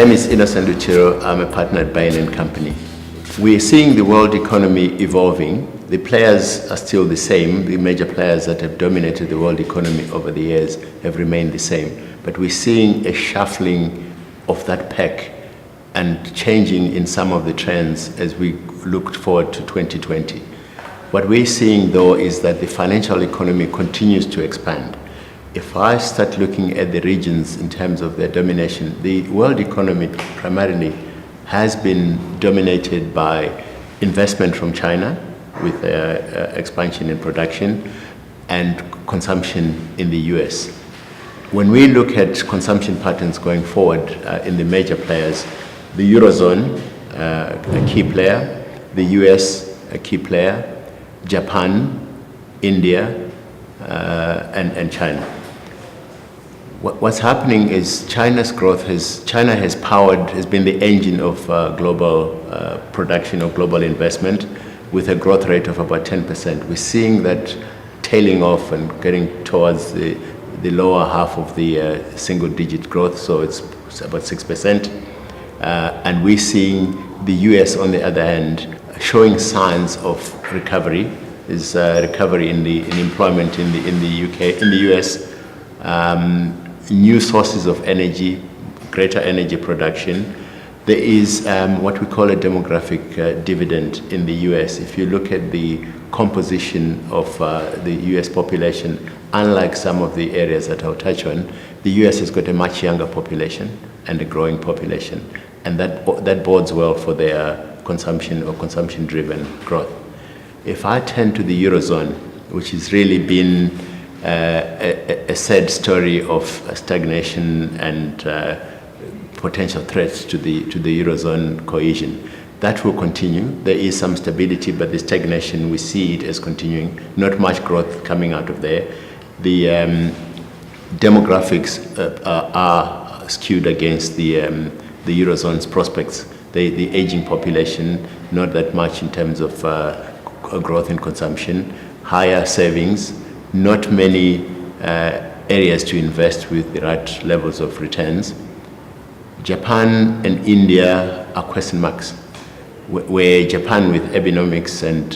name is Dutiro. I'm a partner at Bain Company. We're seeing the world economy evolving. The players are still the same. The major players that have dominated the world economy over the years have remained the same. But we're seeing a shuffling of that pack and changing in some of the trends as we look forward to 2020. What we're seeing, though, is that the financial economy continues to expand. If I start looking at the regions in terms of their domination, the world economy primarily has been dominated by investment from China with expansion in production and consumption in the US. When we look at consumption patterns going forward in the major players, the eurozone, a key player, the US, a key player, Japan, India, and China. What's happening is China's growth China has been the engine of global production or global investment with a growth rate of about 10%. We're seeing that tailing off and getting towards the lower half of the single-digit growth, so it's about 6%. And we're seeing the US, on the other hand, showing signs of recovery. Is recovery in employment in the UK, in the US. New sources of energy, greater energy production. There is what we call a demographic dividend in the US. If you look at the composition of the US population, unlike some of the areas that I'll touch on, the US has got a much younger population and a growing population, and that bodes well for their consumption or consumption-driven growth. If I turn to the eurozone, which has really been a sad story of stagnation and potential threats to the eurozone cohesion, that will continue. There is some stability, but the stagnation, we see it as continuing. Not much growth coming out of there. The demographics are skewed against the eurozone's prospects. The aging population, not that much in terms of growth in consumption, higher savings, not many areas to invest with the right levels of returns. Japan and India are question marks, where Japan with Abenomics and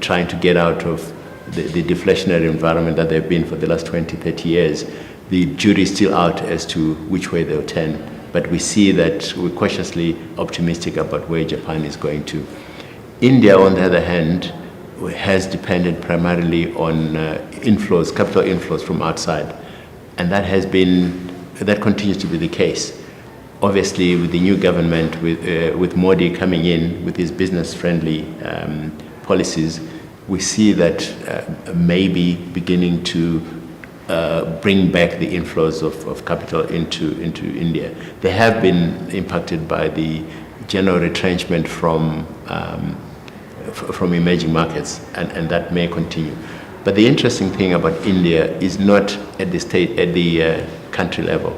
trying to get out of the deflationary environment that they've been for the last 20, 30 years, the jury is still out as to which way they'll turn. But we see that we're cautiously optimistic about where Japan is going to. India, on the other hand, has depended primarily on capital inflows from outside, and that continues to be the case. Obviously, with the new government, with Modi coming in with his business-friendly policies, we see that maybe beginning to bring back the inflows of capital into India. They have been impacted by the general retrenchment from emerging markets, and that may continue. But the interesting thing about India is not at the country level.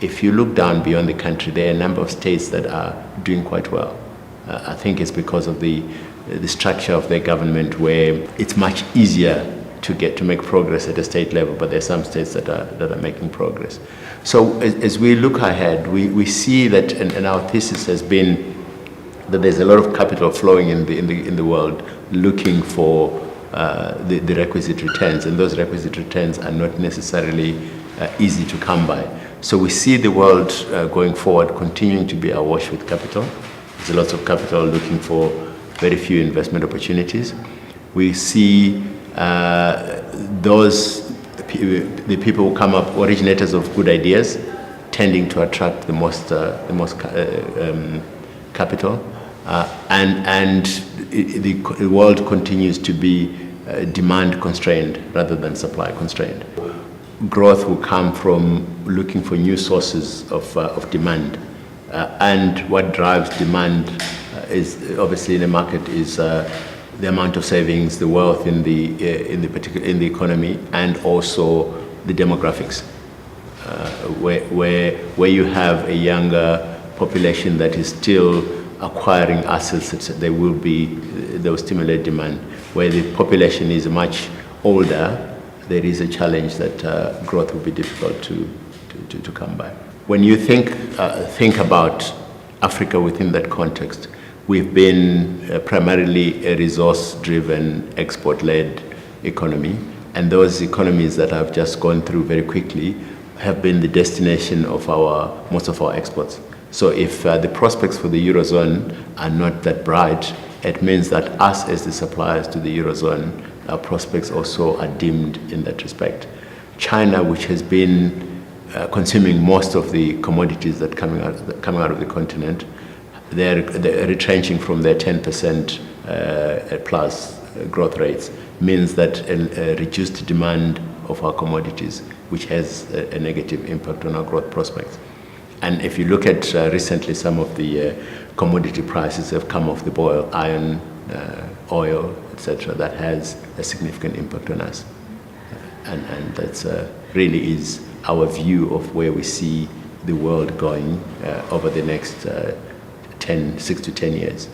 If you look down beyond the country, there are a number of states that are doing quite well. I think it's because of the structure of their government, where it's much easier to make progress at a state level, but there are some states that are making progress. So as we look ahead, we see that, and our thesis has been that there's a lot of capital flowing in the world looking for the requisite returns, and those requisite returns are not necessarily easy to come by. So we see the world going forward continuing to be awash with capital. There's lots of capital looking for very few investment opportunities. We see the people who come up, originators of good ideas, tending to attract the most capital, and the world continues to be demand constrained rather than supply constrained. Growth will come from looking for new sources of demand, and what drives demand is obviously in the market is the amount of savings, the wealth in the economy, and also the demographics, where you have a younger population that is still acquiring assets, they will stimulate demand. Where the population is much older, there is a challenge that growth will be difficult to come by. when you think about Africa within that context, we've been primarily a resource-driven, export-led economy, and those economies that have just gone through very quickly have been the destination of most of our exports. So if the prospects for the eurozone are not that bright, it means that us as the suppliers to the eurozone, our prospects also are dimmed in that respect. China, which has been consuming most of the commodities that coming out of the continent, they're retrenching from their 10% plus growth rates, means that a reduced demand of our commodities, which has a negative impact on our growth prospects. And if you look at recently, some of the commodity prices have come off the boil, iron, oil, etc. That has a significant impact on us. And that's really is our view of where we see the world going over the next 6 to 10 years.